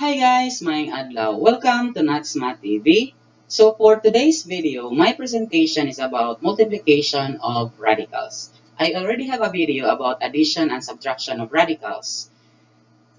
Hi guys, maayong adlaw. Welcome to NatzMath TV. So for today's video, my presentation is about multiplication of radicals. I already have a video about addition and subtraction of radicals.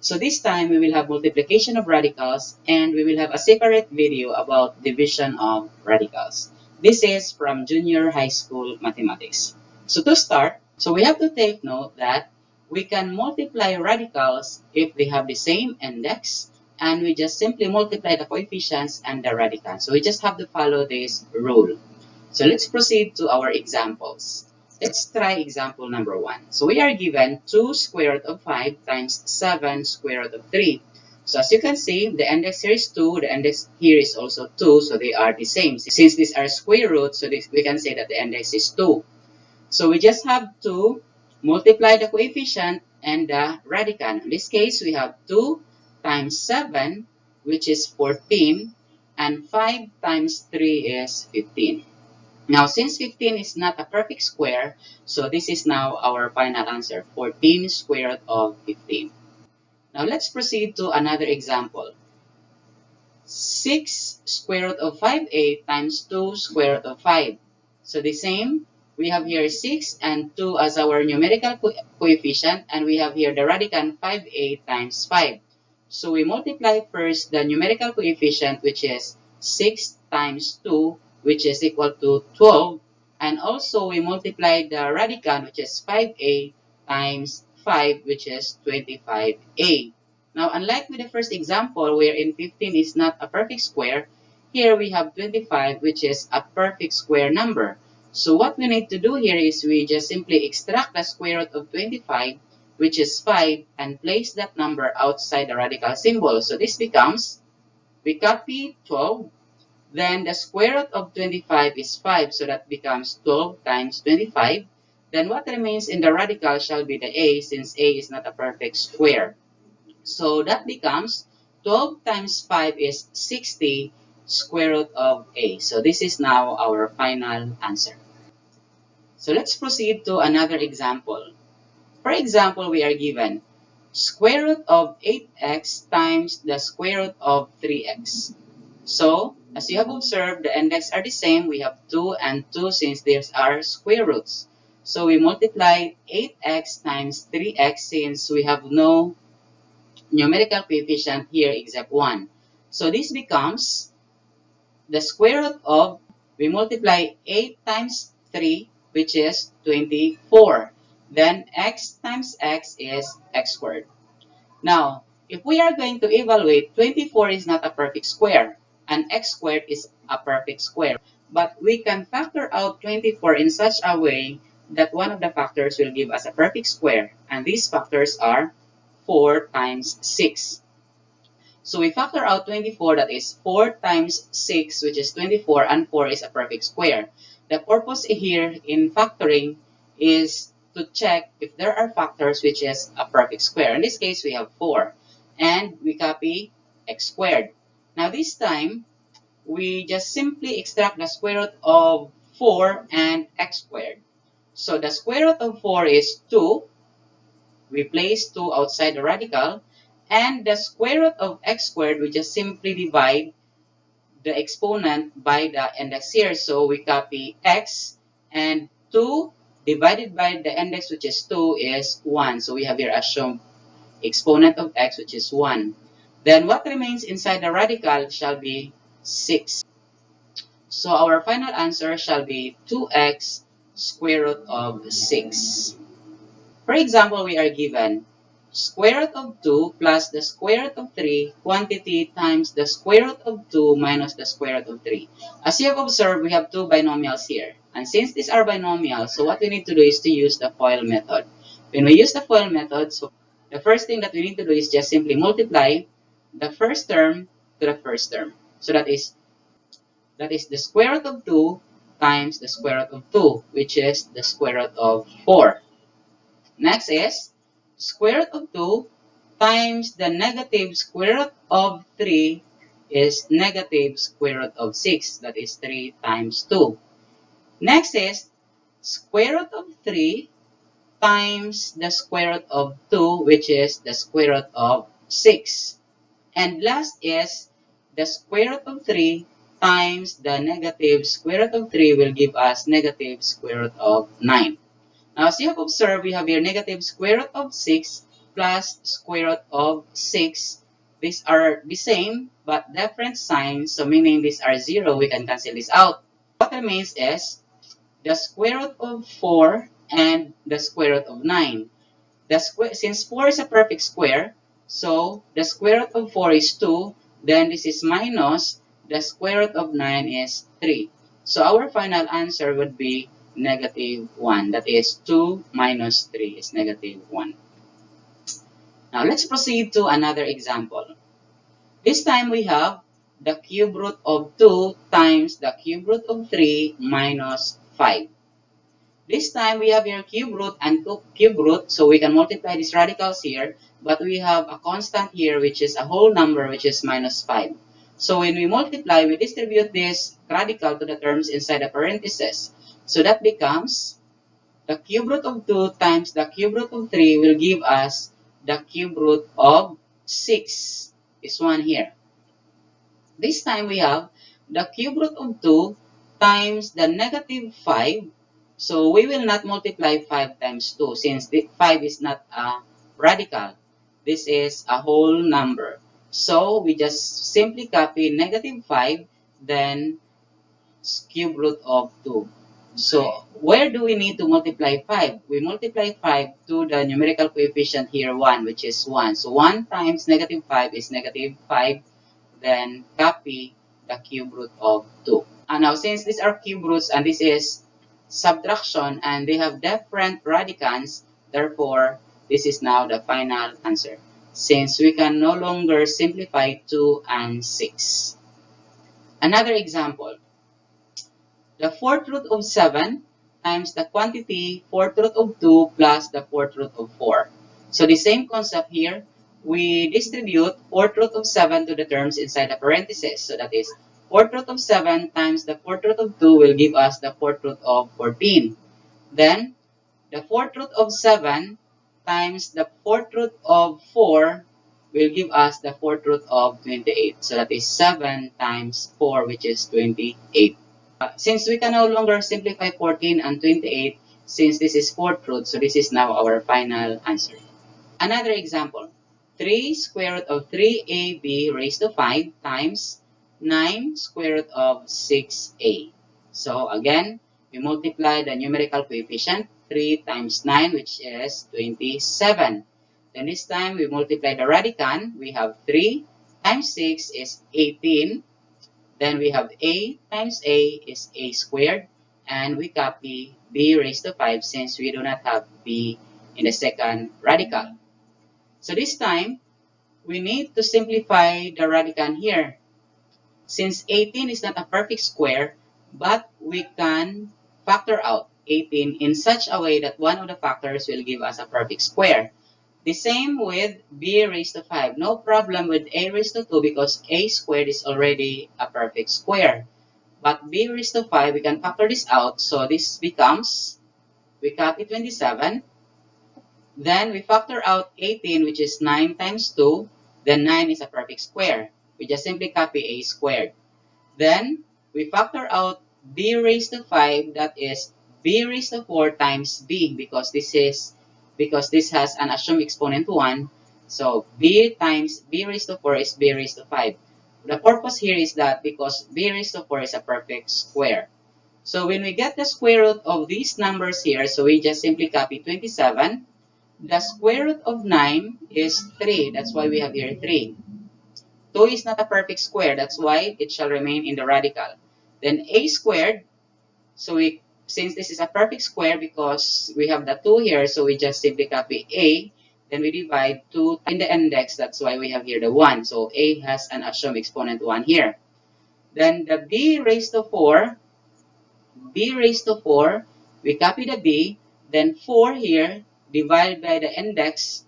So this time we will have multiplication of radicals and we will have a separate video about division of radicals. This is from junior high school mathematics. So to start, we have to take note that we can multiply radicals if they have the same index, and we just simply multiply the coefficients and the radicand. So we just have to follow this rule. So let's proceed to our examples. Let's try example number 1. So we are given 2 square root of 5 times 7 square root of 3. So as you can see, the index here is 2, the index here is also 2, so they are the same. Since these are square roots, so we can say that the index is 2. So we just have to multiply the coefficient and the radicand. In this case, we have 2 times 7, which is 14, and 5 times 3 is 15. Now, since 15 is not a perfect square, so this is now our final answer, 14 square root of 15. Now, let's proceed to another example. 6 square root of 5a times 2 square root of 5. So the same, we have here 6 and 2 as our numerical coefficient, and we have here the radicand 5a times 5. So we multiply first the numerical coefficient, which is 6 times 2, which is equal to 12, and also we multiply the radicand, which is 5a times 5, which is 25a. Now, unlike with the first example, wherein 15 is not a perfect square, here we have 25, which is a perfect square number. So what we need to do here is we just simply extract the square root of 25, which is 5, and place that number outside the radical symbol. So this becomes, we copy 12, then the square root of 25 is 5, so that becomes 12 times 25. Then what remains in the radical shall be the a, since a is not a perfect square. So that becomes 12 times 5 is 60 square root of a. So this is now our final answer. So let's proceed to another example. For example, we are given square root of 8x times the square root of 3x. So, as you have observed, the index are the same. We have 2 and 2 since these are square roots. So we multiply 8x times 3x since we have no numerical coefficient here except 1. So this becomes the square root of, we multiply 8 times 3, which is 24. Then x times x is x squared. Now, if we are going to evaluate, 24 is not a perfect square, and x squared is a perfect square. But we can factor out 24 in such a way that one of the factors will give us a perfect square, and these factors are 4 times 6. So we factor out 24, that is 4 times 6, which is 24, and 4 is a perfect square. The purpose here in factoring is to check if there are factors which is a perfect square. In this case, we have 4, and we copy x squared. Now this time, we just simply extract the square root of 4 and x squared. So the square root of 4 is 2. We place 2 outside the radical, and the square root of x squared, we just simply divide the exponent by the index here. So we copy x, and 2 divided by the index, which is 2, is 1. So we have here assumed exponent of x, which is 1. Then what remains inside the radical shall be 6. So our final answer shall be 2x square root of 6. For example, we are given square root of 2 plus the square root of 3 quantity times the square root of 2 minus the square root of 3. As you have observed, we have two binomials here. And since these are binomials, so what we need to do is to use the FOIL method. When we use the FOIL method, so the first thing that we need to do is just simply multiply the first term to the first term. So that is the square root of 2 times the square root of 2, which is the square root of 4. Next is square root of 2 times the negative square root of 3 is negative square root of 6. That is 3 times 2. Next is square root of 3 times the square root of 2, which is the square root of 6. And last is the square root of 3 times the negative square root of 3 will give us negative square root of 9. Now, as you have observed, we have here negative square root of 6 plus square root of 6. These are the same but different signs, so meaning these are 0, we can cancel this out. What remains is the square root of 4 and the square root of 9. Since 4 is a perfect square, so the square root of 4 is 2, then this is minus the square root of 9 is 3. So our final answer would be negative 1. That is 2 minus 3 is negative 1. Now let's proceed to another example. This time we have the cube root of 2 times the cube root of 3 minus 5. This time we have here cube root and cube root, so we can multiply these radicals here, but we have a constant here which is a whole number which is minus 5. So when we multiply, we distribute this radical to the terms inside the parentheses. So that becomes the cube root of 2 times the cube root of 3 will give us the cube root of 6. This one here. This time we have the cube root of 2 times the negative 5. So we will not multiply 5 times 2 since the 5 is not a radical. This is a whole number. So we just simply copy negative 5, then cube root of 2. So where do we need to multiply 5? We multiply 5 to the numerical coefficient here 1, which is 1. So 1 times negative 5 is negative 5. Then copy the cube root of 2. And now since these are cube roots and this is subtraction and they have different radicands, therefore this is now the final answer. Since we can no longer simplify 2 and 6. Another example. The fourth root of 7 times the quantity fourth root of 2 plus the fourth root of 4. So the same concept here. We distribute fourth root of 7 to the terms inside the parentheses. So that is fourth root of 7 times the fourth root of 2 will give us the fourth root of 14. Then, the fourth root of 7 times the fourth root of 4 will give us the fourth root of 28. So that is 7 times 4, which is 28. Since we can no longer simplify 14 and 28, since this is fourth root, so this is now our final answer. Another example. 3 square root of 3ab raised to 5 times 9 square root of 6a. So again, we multiply the numerical coefficient. 3 times 9, which is 27. Then this time, we multiply the radicand. We have 3 times 6 is 18. Then we have a times a is a squared. And we copy b raised to 5 since we do not have b in the second radical. So this time, we need to simplify the radicand here. Since 18 is not a perfect square, but we can factor out 18 in such a way that one of the factors will give us a perfect square. The same with b raised to 5. No problem with a raised to 2 because a squared is already a perfect square. But b raised to 5, we can factor this out. So this becomes, we copy 27. Then we factor out 18, which is 9 times 2. Then 9 is a perfect square. We just simply copy a squared. Then we factor out b raised to 5, that is b raised to 4 times b because this has an assumed exponent 1. So b times b raised to 4 is b raised to 5. The purpose here is that because b raised to 4 is a perfect square. So when we get the square root of these numbers here, so we just simply copy 27. The square root of 9 is 3. That's why we have here 3. 2 is not a perfect square. That's why it shall remain in the radical. Then a squared. So since this is a perfect square because we have the 2 here, so we just simply copy a. Then we divide 2 in the index. That's why we have here the 1. So a has an assumed exponent 1 here. Then the b raised to 4. B raised to 4. We copy the b. Then 4 here divided by the index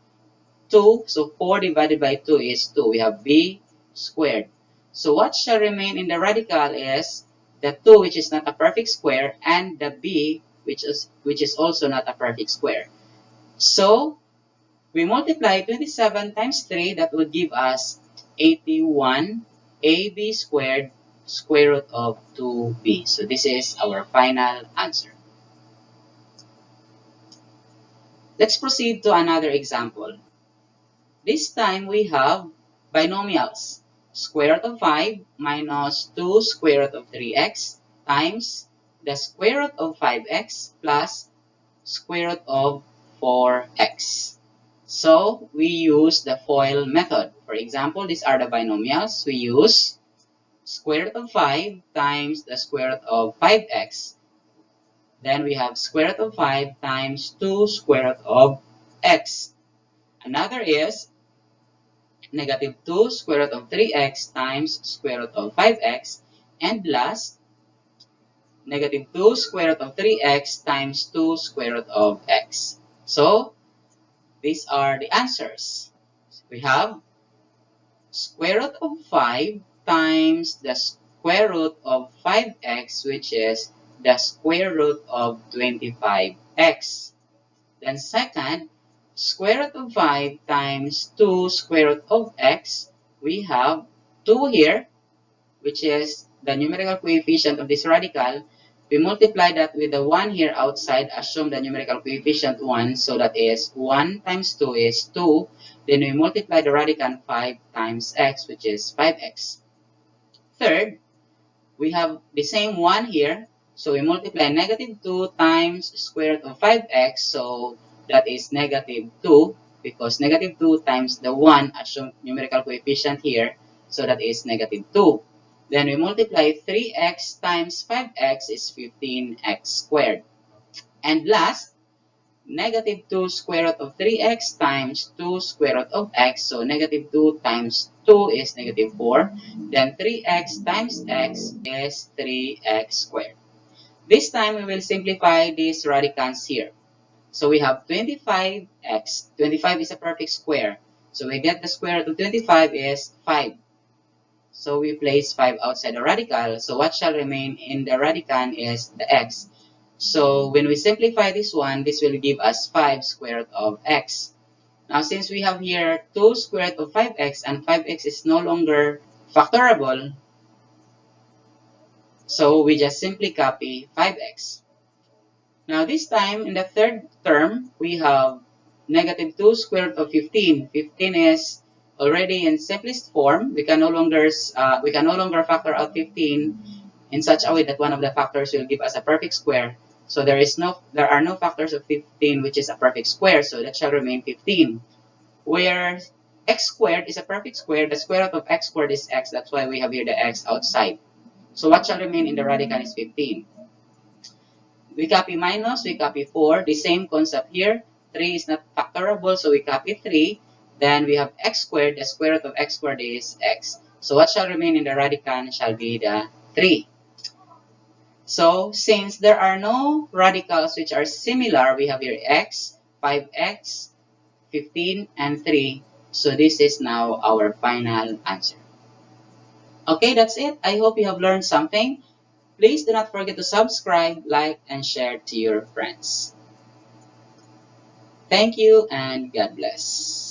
2. So 4 divided by 2 is 2. We have b squared. So what shall remain in the radical is the 2, which is not a perfect square, and the b, which is also not a perfect square. So we multiply 27 times 3. That would give us 81 AB squared square root of 2B. So this is our final answer. Let's proceed to another example. This time we have binomials. Square root of 5 minus 2 square root of 3x times the square root of 5x plus square root of 4x. So we use the FOIL method. For example, these are the binomials. We use square root of 5 times the square root of 5x. Then we have square root of 5 times 2 square root of x. Another is negative 2 square root of 3x times square root of 5x. And last, negative 2 square root of 3x times 2 square root of x. So, these are the answers. We have square root of 5 times the square root of 5x, which is the square root of 25x. Then second, square root of 5 times 2 square root of x. We have 2 here, which is the numerical coefficient of this radical. We multiply that with the 1 here outside, assume the numerical coefficient 1, so that is 1 times 2 is 2. Then we multiply the radicand 5 times x, which is 5x. Third, we have the same 1 here, so we multiply negative 2 times square root of 5x, so that is negative 2, because negative 2 times the 1, assume numerical coefficient here, so that is negative 2. Then we multiply 3x times 5x is 15x squared. And last, negative 2 square root of 3x times 2 square root of x. So negative 2 times 2 is negative 4. Then 3x times x is 3x squared. This time we will simplify these radicands here. So we have 25x. 25 is a perfect square. So we get the square root of 25 is 5. So we place 5 outside the radical. So what shall remain in the radicand is the x. So when we simplify this one, this will give us 5 square root of x. Now since we have here 2 square root of 5x and 5x is no longer factorable, so we just simply copy 5x. Now this time in the third term, we have negative 2 square root of 15. 15 is already in simplest form. We can no longer factor out 15 in such a way that one of the factors will give us a perfect square. So there are no factors of 15 which is a perfect square, so that shall remain 15. Where x squared is a perfect square, the square root of x squared is x, that's why we have here the x outside. So what shall remain in the radicand is 15. We copy minus, we copy 4, the same concept here. 3 is not factorable, so we copy 3. Then we have x squared, the square root of x squared is x. So what shall remain in the radicand shall be the 3. So, since there are no radicals which are similar, we have here x, 5x, 15, and 3. So, this is now our final answer. Okay, that's it. I hope you have learned something. Please do not forget to subscribe, like, and share to your friends. Thank you and God bless.